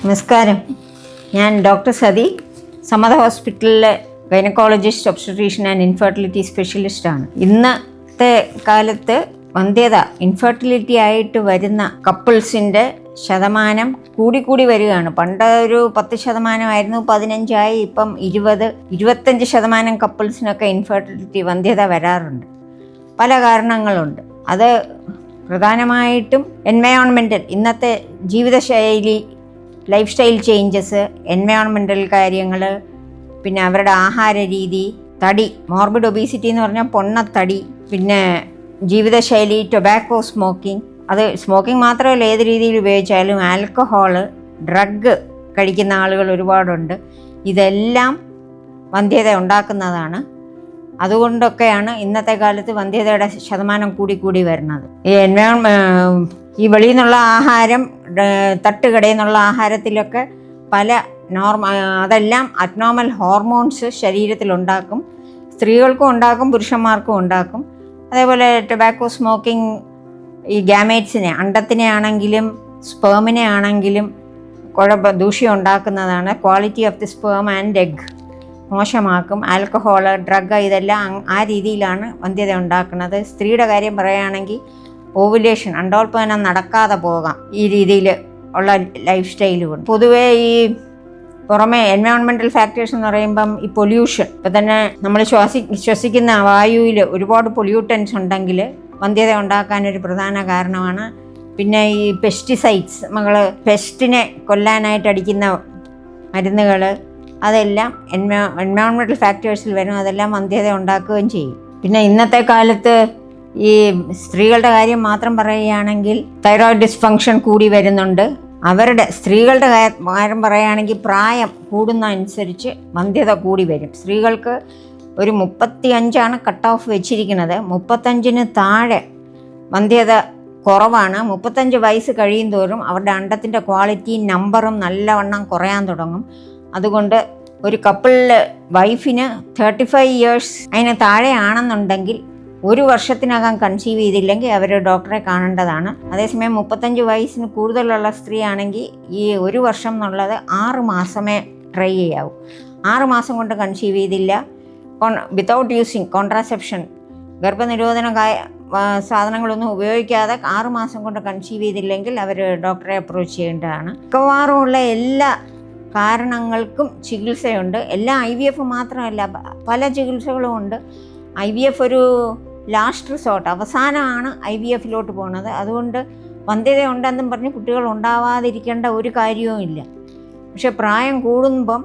നമസ്കാരം. ഞാൻ ഡോക്ടർ സതി, സമത ഹോസ്പിറ്റലിലെ ഗൈനക്കോളജിസ്റ്റ്, ഒബ്സ്റ്റട്രീഷ്യൻ ആൻഡ് ഇൻഫെർട്ടിലിറ്റി സ്പെഷ്യലിസ്റ്റാണ്. ഇന്നത്തെ കാലത്ത് വന്ധ്യത, ഇൻഫെർട്ടിലിറ്റി ആയിട്ട് വരുന്ന കപ്പിൾസിൻ്റെ ശതമാനം കൂടിക്കൂടി വരികയാണ്. പണ്ട് ഒരു 10% 15 ഇപ്പം 20-25% കപ്പിൾസിനൊക്കെ ഇൻഫെർട്ടിലിറ്റി, വന്ധ്യത വരാറുണ്ട്. പല കാരണങ്ങളുണ്ട്. അത് പ്രധാനമായിട്ടും എൻവയോൺമെൻറ്റൽ, ഇന്നത്തെ ജീവിതശൈലി, ലൈഫ് സ്റ്റൈൽ ചേഞ്ചസ്, എൻവയോൺമെൻറ്റൽ കാര്യങ്ങൾ, പിന്നെ അവരുടെ ആഹാര രീതി, തടി, മോർബിഡ് ഒബീസിറ്റി എന്ന് പറഞ്ഞാൽ പൊണ്ണത്തടി, പിന്നെ ജീവിതശൈലി, ടൊബാക്കോ സ്മോക്കിംഗ്, അത് സ്മോക്കിംഗ് മാത്രമല്ല, ഏത് രീതിയിൽ ഉപയോഗിച്ചാലും, ആൽക്കഹോള്, ഡ്രഗ് കഴിക്കുന്ന ആളുകൾ ഒരുപാടുണ്ട്. ഇതെല്ലാം വന്ധ്യത ഉണ്ടാക്കുന്നതാണ്. അതുകൊണ്ടൊക്കെയാണ് ഇന്നത്തെ കാലത്ത് വന്ധ്യതയുടെ ശതമാനം കൂടി വരുന്നത്. ഈ വെളിയിൽ നിന്നുള്ള ആഹാരം, തട്ടുകടയിൽ നിന്നുള്ള ആഹാരത്തിലൊക്കെ പല അതെല്ലാം അബ്നോർമൽ ഹോർമോൺസ് ശരീരത്തിലുണ്ടാക്കും. സ്ത്രീകൾക്കും ഉണ്ടാക്കും, പുരുഷന്മാർക്കും ഉണ്ടാക്കും. അതേപോലെ ടൊബാക്കോ സ്മോക്കിംഗ് ഈ ഗാമേറ്റ്സിനെ, അണ്ടത്തിനെ ആണെങ്കിലും സ്പേമിനെ ആണെങ്കിലും ദൂഷ്യം ഉണ്ടാക്കുന്നതാണ്. Quality of the sperm and egg മോശമാക്കും. ആൽക്കഹോള്, ഡ്രഗ്, ഇതെല്ലാം ആ രീതിയിലാണ് വന്ധ്യത ഉണ്ടാക്കുന്നത്. സ്ത്രീയുടെ കാര്യം പറയുകയാണെങ്കിൽ ഓവുലേഷൻ, അണ്ടോൽപാദനം നടക്കാതെ പോകാം ഈ രീതിയിൽ ഉള്ള ലൈഫ് സ്റ്റൈലുകൾ. പൊതുവേ ഈ പുറമെ എൻവയോൺമെൻറ്റൽ ഫാക്ടേഴ്സ് എന്ന് പറയുമ്പം ഈ പൊല്യൂഷൻ, ഇപ്പം തന്നെ നമ്മൾ ശ്വസിക്കുന്ന വായുവിൽ ഒരുപാട് പൊല്യൂട്ടൻസ് ഉണ്ടെങ്കിൽ വന്ധ്യത ഉണ്ടാക്കാനൊരു പ്രധാന കാരണമാണ്. പിന്നെ ഈ പെസ്റ്റിസൈഡ്സ്, നമ്മൾ പെസ്റ്റിനെ കൊല്ലാനായിട്ട് അടിക്കുന്ന മരുന്നുകൾ, അതെല്ലാം എൻവയോൺമെൻറ്റൽ ഫാക്ടേഴ്സിൽ വരും. അതെല്ലാം വന്ധ്യത ഉണ്ടാക്കുകയും ചെയ്യും. പിന്നെ ഇന്നത്തെ കാലത്ത് ഈ സ്ത്രീകളുടെ കാര്യം മാത്രം പറയുകയാണെങ്കിൽ തൈറോയ്ഡ് ഡിസ്ഫങ്ഷൻ കൂടി വരുന്നുണ്ട്. സ്ത്രീകളുടെ കാര്യം പറയുകയാണെങ്കിൽ പ്രായം കൂടുന്ന അനുസരിച്ച് വന്ധ്യത കൂടി വരും. സ്ത്രീകൾക്ക് ഒരു 35 കട്ട് ഓഫ് വെച്ചിരിക്കുന്നത്. 35 താഴെ വന്ധ്യത കുറവാണ്. 35 വയസ്സ് കഴിയും തോറും അവരുടെ അണ്ടത്തിൻ്റെ ക്വാളിറ്റി, നമ്പറും നല്ലവണ്ണം കുറയാൻ തുടങ്ങും. അതുകൊണ്ട് ഒരു കപ്പിളിൽ വൈഫിന് 35 ഇയേഴ്സ് അതിന് താഴെയാണെന്നുണ്ടെങ്കിൽ 1 വർഷത്തിനകം കൺസീവ് ചെയ്തില്ലെങ്കിൽ അവർ ഡോക്ടറെ കാണേണ്ടതാണ്. അതേസമയം 35 വയസ്സിന് കൂടുതലുള്ള സ്ത്രീ ആണെങ്കിൽ ഈ 1 വർഷം എന്നുള്ളത് 6 മാസമേ ട്രൈ ചെയ്യാവൂ. 6 മാസം കൊണ്ട് കൺസീവ് ചെയ്തില്ല, വിത്തൗട്ട് യൂസിങ് കോൺട്രാസെപ്ഷൻ, ഗർഭനിരോധന സാധനങ്ങളൊന്നും ഉപയോഗിക്കാതെ 6 മാസം കൊണ്ട് കൺസീവ് ചെയ്തില്ലെങ്കിൽ അവർ ഡോക്ടറെ അപ്രോച്ച് ചെയ്യേണ്ടതാണ്. മിക്കവാറുമുള്ള എല്ലാ കാരണങ്ങൾക്കും ചികിത്സയുണ്ട്. എല്ലാം IVF മാത്രമല്ല, പല ചികിത്സകളും ഉണ്ട്. IVF ഒരു ലാസ്റ്റ് റിസോർട്ട്, അവസാനമാണ് IVFിലോട്ട് പോകുന്നത്. അതുകൊണ്ട് വന്ധ്യത ഉണ്ടെന്നും പറഞ്ഞ് കുട്ടികൾ ഉണ്ടാവാതിരിക്കേണ്ട ഒരു കാര്യവും ഇല്ല. പക്ഷെ പ്രായം കൂടുമ്പം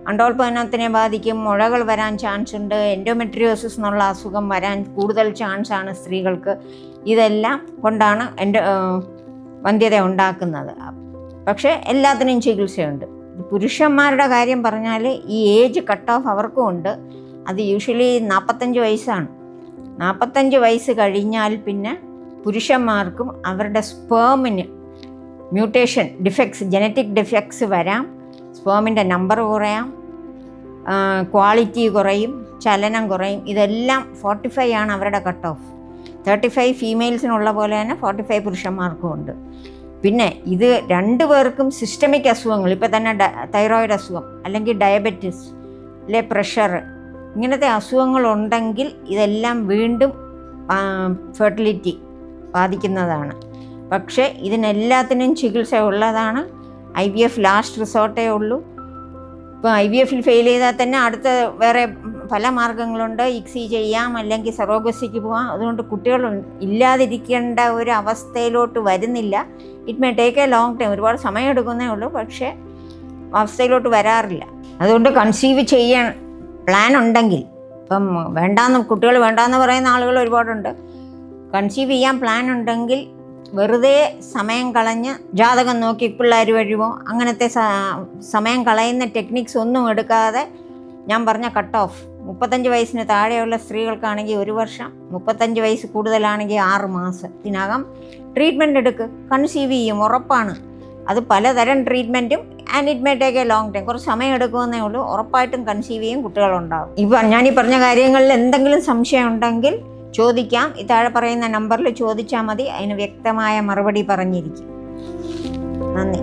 അണ്ടോൽപാദനത്തിനെ ബാധിക്കും, മുഴകൾ വരാൻ ചാൻസ് ഉണ്ട്, എൻഡോമെട്രിയോസിസ് എന്നുള്ള അസുഖം വരാൻ കൂടുതൽ ചാൻസാണ് സ്ത്രീകൾക്ക്. ഇതെല്ലാം കൊണ്ടാണ് വന്ധ്യത ഉണ്ടാക്കുന്നത്. പക്ഷേ എല്ലാത്തിനും ചികിത്സയുണ്ട്. പുരുഷന്മാരുടെ കാര്യം പറഞ്ഞാൽ ഈ ഏജ് കട്ട് ഓഫ് അവർക്കും ഉണ്ട്. അത് യൂഷ്വലി 45 വയസ്സാണ്. 45 വയസ്സ് കഴിഞ്ഞാൽ പിന്നെ പുരുഷന്മാർക്കും അവരുടെ സ്പേമിന് മ്യൂട്ടേഷൻ ഡിഫക്ട്സ്, ജനറ്റിക് ഡിഫക്ട്സ് വരാം. സ്പേമിൻ്റെ നമ്പർ കുറയാം, ക്വാളിറ്റി കുറയും, ചലനം കുറയും. ഇതെല്ലാം 45 ആണ് അവരുടെ കട്ട് ഓഫ്. 35 ഫീമെയിൽസിനുള്ള പോലെ തന്നെ 45 പുരുഷന്മാർക്കും ഉണ്ട്. പിന്നെ ഇത് 2 പേർക്കും സിസ്റ്റമിക് അസുഖങ്ങൾ, ഇപ്പോൾ തന്നെ തൈറോയിഡ് അസുഖം, അല്ലെങ്കിൽ ഡയബറ്റിസ്, അല്ലെ പ്രഷർ, ഇങ്ങനത്തെ അസുഖങ്ങളുണ്ടെങ്കിൽ ഇതെല്ലാം വീണ്ടും ഫെർട്ടിലിറ്റി ബാധിക്കുന്നതാണ്. പക്ഷേ ഇതിനെല്ലാത്തിനും ചികിത്സ ഉള്ളതാണ്. IVF ലാസ്റ്റ് റിസോർട്ടേ ഉള്ളൂ. ഇപ്പോൾ IVFിൽ ഫെയിൽ ചെയ്താൽ തന്നെ അടുത്ത വേറെ പല മാർഗങ്ങളുണ്ട്. ICSI ചെയ്യാം, അല്ലെങ്കിൽ സറോഗസിക്ക് പോകാം. അതുകൊണ്ട് കുട്ടികൾ ഇല്ലാതിരിക്കേണ്ട ഒരു അവസ്ഥയിലോട്ട് വരുന്നില്ല. It may take a long time, ഒരുപാട് സമയം എടുക്കുന്നേ ഉള്ളൂ, പക്ഷേ അവസ്ഥയിലോട്ട് വരാറില്ല. അതുകൊണ്ട് കൺസീവ് ചെയ്യാൻ പ്ലാൻ ഉണ്ടെങ്കിൽ, ഇപ്പം കുട്ടികൾ വേണ്ടാന്ന് പറയുന്ന ആളുകൾ ഒരുപാടുണ്ട്. കൺസീവ് ചെയ്യാൻ പ്ലാൻ ഉണ്ടെങ്കിൽ വെറുതെ സമയം കളഞ്ഞ് ജാതകം നോക്കി പിള്ളേർ വഴിവോ അങ്ങനത്തെ സമയം കളയുന്ന ടെക്നിക്സ് ഒന്നും എടുക്കാതെ, ഞാൻ പറഞ്ഞ കട്ട് ഓഫ് 35 വയസ്സിന് താഴെയുള്ള സ്ത്രീകൾക്കാണെങ്കിൽ 1 വർഷം, 35 വയസ്സ് കൂടുതലാണെങ്കിൽ 6 മാസത്തിനകം ട്രീറ്റ്മെൻറ്റ് എടുക്കുക, കൺസീവ് ചെയ്യും, ഉറപ്പാണ്. അത് പലതരം ട്രീറ്റ്മെൻറ്റും, and it may take a long time, കുറച്ച് സമയം എടുക്കുമെന്നേ ഉള്ളൂ. ഉറപ്പായിട്ടും കൺസീവ് ചെയ്യും, കുട്ടികളുണ്ടാവും. ഞാനീ പറഞ്ഞ കാര്യങ്ങളിൽ എന്തെങ്കിലും സംശയം ഉണ്ടെങ്കിൽ ചോദിക്കാം. ഈ താഴെ പറയുന്ന നമ്പറിൽ ചോദിച്ചാൽ മതി. അതിന് വ്യക്തമായ മറുപടി പറഞ്ഞിരിക്കും. നന്ദി.